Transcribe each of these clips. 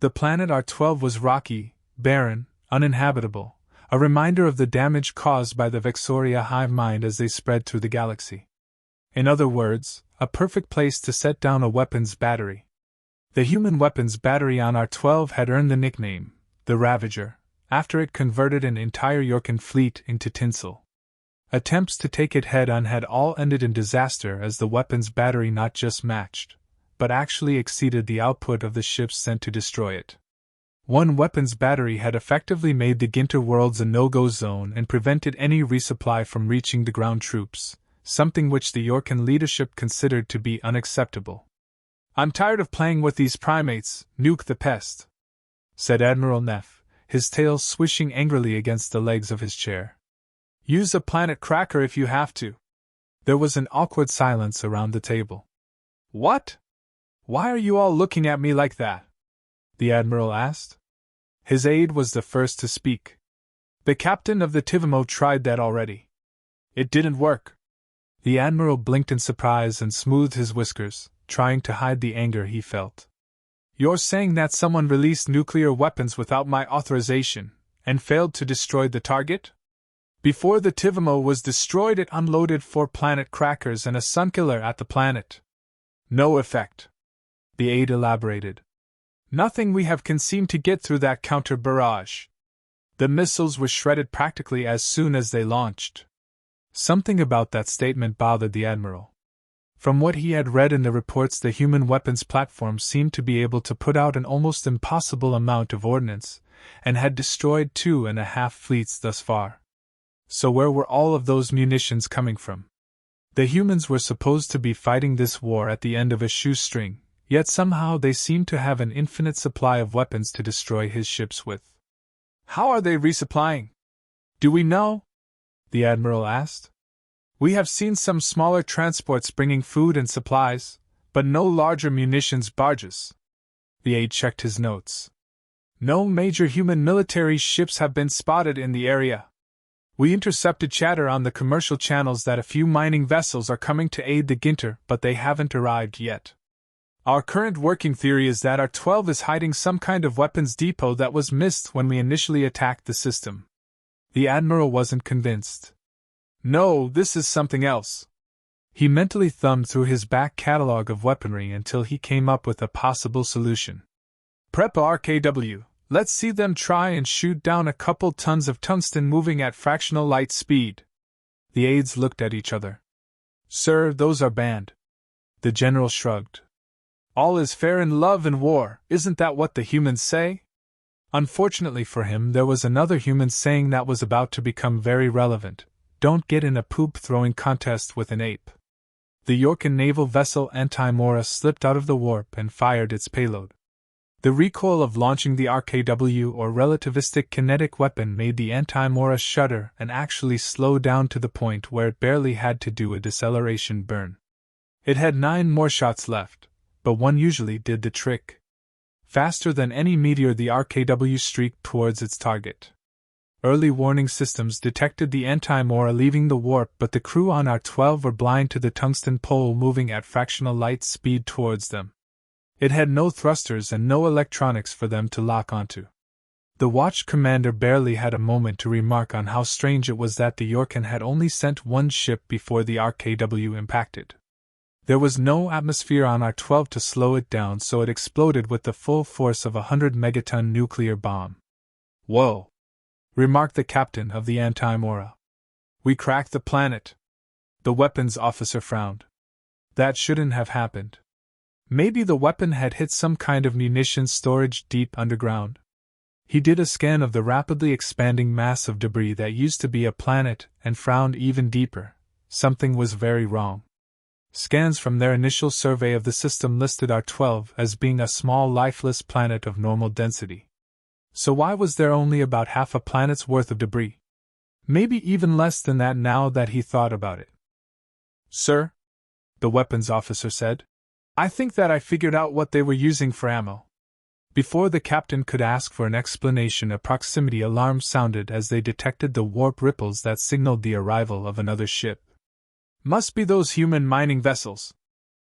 The planet R12 was rocky, barren, uninhabitable, a reminder of the damage caused by the Vexoria hive mind as they spread through the galaxy. In other words, a perfect place to set down a weapons battery. The human weapons battery on R12 had earned the nickname, the Ravager, after it converted an entire Yorkin fleet into tinsel. Attempts to take it head-on had all ended in disaster as the weapons battery not just matched, but actually exceeded the output of the ships sent to destroy it. One weapons battery had effectively made the Ginter worlds a no-go zone and prevented any resupply from reaching the ground troops, something which the Yorkin leadership considered to be unacceptable. "I'm tired of playing with these primates, nuke the pest," said Admiral Neff, his tail swishing angrily against the legs of his chair. "Use a planet cracker if you have to." There was an awkward silence around the table. "What? Why are you all looking at me like that?" the Admiral asked. His aide was the first to speak. "The captain of the Tivimo tried that already. It didn't work." The Admiral blinked in surprise and smoothed his whiskers, trying to hide the anger he felt. "You're saying that someone released nuclear weapons without my authorization, and failed to destroy the target? Before the Tivimo was destroyed, it unloaded 4 planet crackers and a sunkiller at the planet. No effect," the aide elaborated. "Nothing we have can seem to get through that counter barrage. The missiles were shredded practically as soon as they launched." Something about that statement bothered the Admiral. From what he had read in the reports, the human weapons platform seemed to be able to put out an almost impossible amount of ordnance, and had destroyed 2.5 fleets thus far. So where were all of those munitions coming from? The humans were supposed to be fighting this war at the end of a shoestring, yet somehow they seemed to have an infinite supply of weapons to destroy his ships with. "How are they resupplying? Do we know?" the Admiral asked. "We have seen some smaller transports bringing food and supplies, but no larger munitions barges." The aide checked his notes. "No major human military ships have been spotted in the area. We intercepted chatter on the commercial channels that a few mining vessels are coming to aid the Ginter, but they haven't arrived yet. Our current working theory is that R12 is hiding some kind of weapons depot that was missed when we initially attacked the system." The Admiral wasn't convinced. "No, this is something else." He mentally thumbed through his back catalogue of weaponry until he came up with a possible solution. "Prep RKW. Let's see them try and shoot down a couple tons of tungsten moving at fractional light speed." The aides looked at each other. "Sir, those are banned." The general shrugged. "All is fair in love and war, isn't that what the humans say?" Unfortunately for him, there was another human saying that was about to become very relevant: "Don't get in a poop-throwing contest with an ape." The Yorkin naval vessel Antimora slipped out of the warp and fired its payload. The recoil of launching the RKW, or relativistic kinetic weapon, made the Antimora shudder and actually slow down to the point where it barely had to do a deceleration burn. It had 9 more shots left, but one usually did the trick. Faster than any meteor, the RKW streaked towards its target. Early warning systems detected the Antimora leaving the warp, but the crew on R12 were blind to the tungsten pole moving at fractional light speed towards them. It had no thrusters and no electronics for them to lock onto. The watch commander barely had a moment to remark on how strange it was that the Yorkin had only sent 1 ship before the RKW impacted. There was no atmosphere on R12 to slow it down, so it exploded with the full force of a 100-megaton nuclear bomb. "Whoa!" remarked the captain of the Antimora. "We cracked the planet." The weapons officer frowned. That shouldn't have happened. Maybe the weapon had hit some kind of munitions storage deep underground. He did a scan of the rapidly expanding mass of debris that used to be a planet and frowned even deeper. Something was very wrong. Scans from their initial survey of the system listed R12 as being a small lifeless planet of normal density. So why was there only about half a planet's worth of debris? Maybe even less than that now that he thought about it. "Sir," the weapons officer said, "I think that I figured out what they were using for ammo." Before the captain could ask for an explanation, a proximity alarm sounded as they detected the warp ripples that signaled the arrival of another ship. "Must be those human mining vessels,"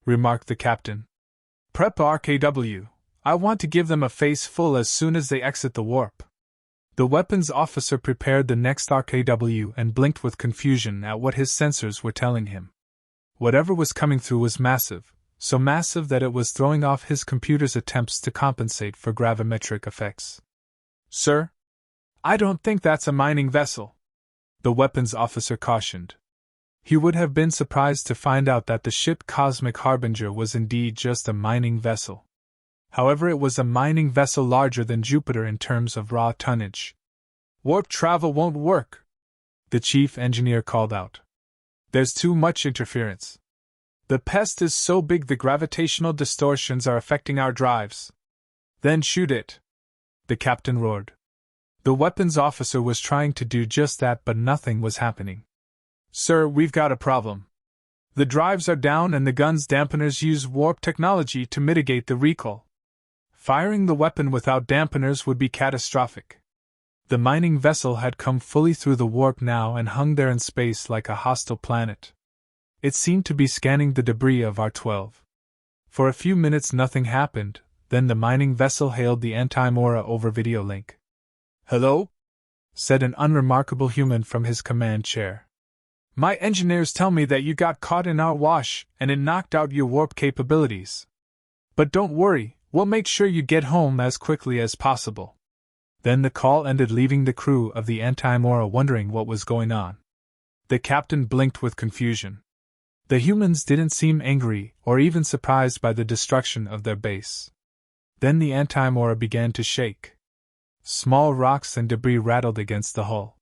remarked the captain. "Prep RKW. I want to give them a face full as soon as they exit the warp. The weapons officer prepared the next RKW and blinked with confusion at what his sensors were telling him. Whatever was coming through was massive, so massive that it was throwing off his computer's attempts to compensate for gravimetric effects. Sir? I don't think that's a mining vessel, the weapons officer cautioned. He would have been surprised to find out that the ship Cosmic Harbinger was indeed just a mining vessel. However, it was a mining vessel larger than Jupiter in terms of raw tonnage. Warp travel won't work, the chief engineer called out. There's too much interference. The pest is so big the gravitational distortions are affecting our drives. Then shoot it, the captain roared. The weapons officer was trying to do just that, but nothing was happening. Sir, we've got a problem. The drives are down and the gun's dampeners use warp technology to mitigate the recoil. Firing the weapon without dampeners would be catastrophic. The mining vessel had come fully through the warp now and hung there in space like a hostile planet. It seemed to be scanning the debris of R-12. For a few minutes nothing happened, then the mining vessel hailed the Anti-Mora over video link. Hello? Said an unremarkable human from his command chair. My engineers tell me that you got caught in our wash and it knocked out your warp capabilities. But don't worry, we'll make sure you get home as quickly as possible. Then the call ended, leaving the crew of the Anti-Mora wondering what was going on. The captain blinked with confusion. The humans didn't seem angry or even surprised by the destruction of their base. Then the Anti-Mora began to shake. Small rocks and debris rattled against the hull.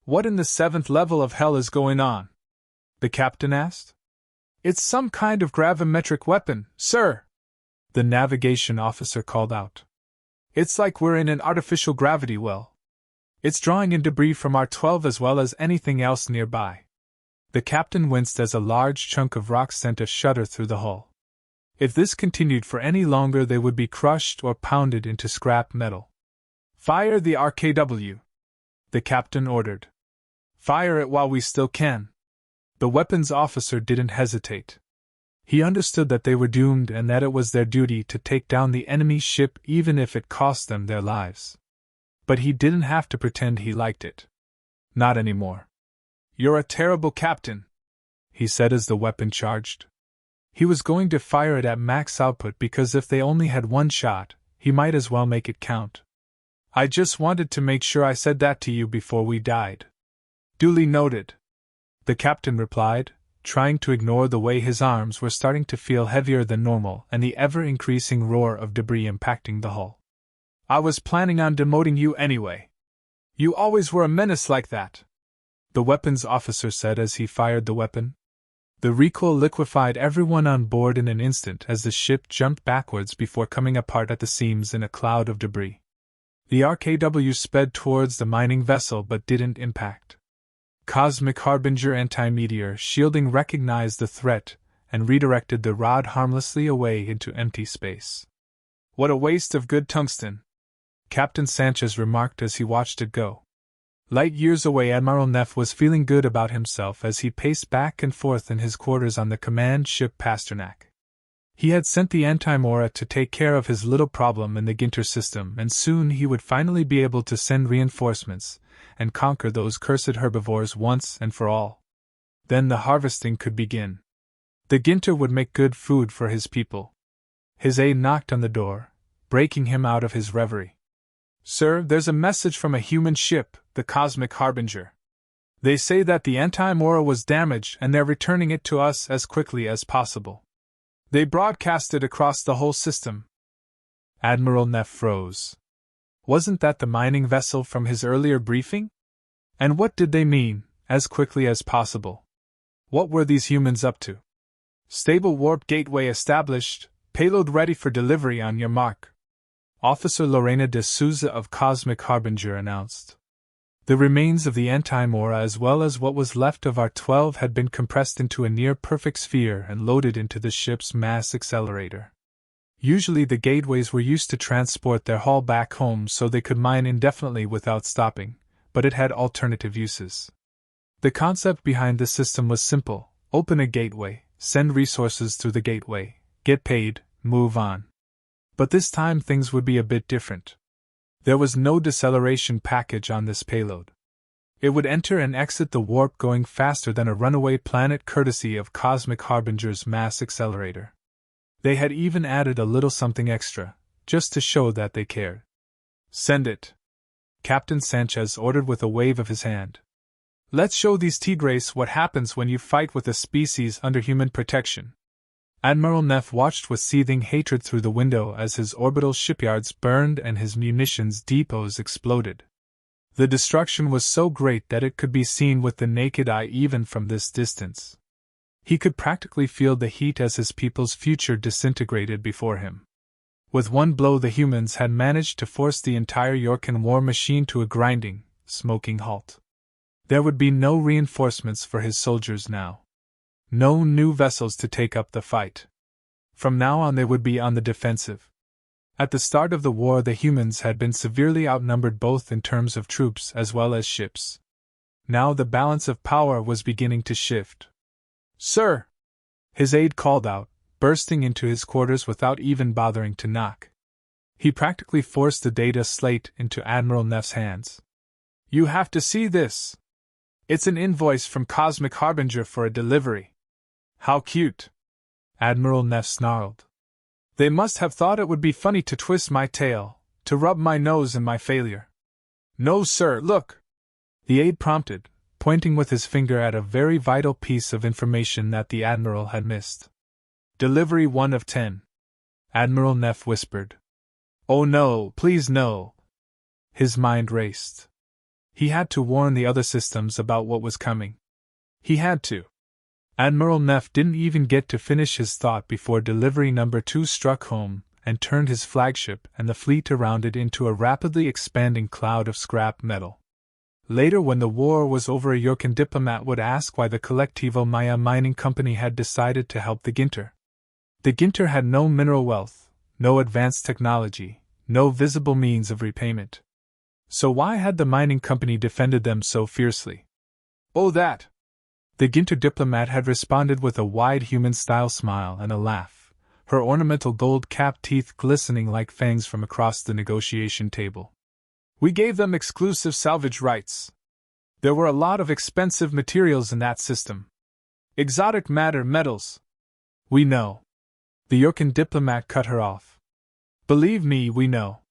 What in the 7th level of hell is going on? The captain asked. It's some kind of gravimetric weapon, sir, the navigation officer called out. It's like we're in an artificial gravity well. It's drawing in debris from R-12 as well as anything else nearby. The captain winced as a large chunk of rock sent a shudder through the hull. If this continued for any longer, they would be crushed or pounded into scrap metal. Fire the RKW, the captain ordered. Fire it while we still can. The weapons officer didn't hesitate. He understood that they were doomed and that it was their duty to take down the enemy ship even if it cost them their lives. But he didn't have to pretend he liked it. Not anymore. You're a terrible captain, he said as the weapon charged. He was going to fire it at max output because if they only had one shot, he might as well make it count. I just wanted to make sure I said that to you before we died. Duly noted, the captain replied, trying to ignore the way his arms were starting to feel heavier than normal and the ever-increasing roar of debris impacting the hull. I was planning on demoting you anyway. You always were a menace like that, the weapons officer said as he fired the weapon. The recoil liquefied everyone on board in an instant as the ship jumped backwards before coming apart at the seams in a cloud of debris. The RKW sped towards the mining vessel but didn't impact. Cosmic Harbinger anti-meteor shielding recognized the threat and redirected the rod harmlessly away into empty space. What a waste of good tungsten, Captain Sanchez remarked as he watched it go. Light years away, Admiral Neff was feeling good about himself as he paced back and forth in his quarters on the command ship Pasternak. He had sent the Anti-Mora to take care of his little problem in the Ginter system, and soon he would finally be able to send reinforcements and conquer those cursed herbivores once and for all. Then the harvesting could begin. The Ginter would make good food for his people. His aide knocked on the door, breaking him out of his reverie. Sir, there's a message from a human ship, the Cosmic Harbinger. They say that the Anti-Mora was damaged and they're returning it to us as quickly as possible. They broadcast it across the whole system. Admiral Neff froze. Wasn't that the mining vessel from his earlier briefing? And what did they mean, as quickly as possible? What were these humans up to? Stable warp gateway established, payload ready for delivery on your mark, Officer Lorena de Souza of Cosmic Harbinger announced. The remains of the Anti-Mora as well as what was left of R-12 had been compressed into a near-perfect sphere and loaded into the ship's mass accelerator. Usually the gateways were used to transport their haul back home so they could mine indefinitely without stopping, but it had alternative uses. The concept behind the system was simple: open a gateway, send resources through the gateway, get paid, move on. But this time things would be a bit different. There was no deceleration package on this payload. It would enter and exit the warp going faster than a runaway planet courtesy of Cosmic Harbinger's mass accelerator. They had even added a little something extra, just to show that they cared. "Send it," Captain Sanchez ordered with a wave of his hand. "Let's show these Tigres what happens when you fight with a species under human protection." Admiral Neff watched with seething hatred through the window as his orbital shipyards burned and his munitions depots exploded. The destruction was so great that it could be seen with the naked eye even from this distance. He could practically feel the heat as his people's future disintegrated before him. With one blow the humans had managed to force the entire Yorkin war machine to a grinding, smoking halt. There would be no reinforcements for his soldiers now. No new vessels to take up the fight. From now on they would be on the defensive. At the start of the war the humans had been severely outnumbered both in terms of troops as well as ships. Now the balance of power was beginning to shift. "Sir!" his aide called out, bursting into his quarters without even bothering to knock. He practically forced the data slate into Admiral Neff's hands. "You have to see this! It's an invoice from Cosmic Harbinger for a delivery." "How cute!" Admiral Neff snarled. "They must have thought it would be funny to twist my tail, to rub my nose in my failure." "No, sir, look!" the aide prompted, pointing with his finger at a very vital piece of information that the Admiral had missed. "Delivery 1 of 10. Admiral Neff whispered. "Oh no, please no!" His mind raced. He had to warn the other systems about what was coming. He had to. Admiral Neff didn't even get to finish his thought before delivery number 2 struck home and turned his flagship and the fleet around it into a rapidly expanding cloud of scrap metal. Later, when the war was over, a Yorkin diplomat would ask why the Collectivo Maya mining company had decided to help the Ginter. The Ginter had no mineral wealth, no advanced technology, no visible means of repayment. So why had the mining company defended them so fiercely? "Oh, that!" The Ginter diplomat had responded with a wide human-style smile and a laugh, her ornamental gold-capped teeth glistening like fangs from across the negotiation table. "We gave them exclusive salvage rights. There were a lot of expensive materials in that system. Exotic metals." "We know." The Yorkin diplomat cut her off. "Believe me, we know.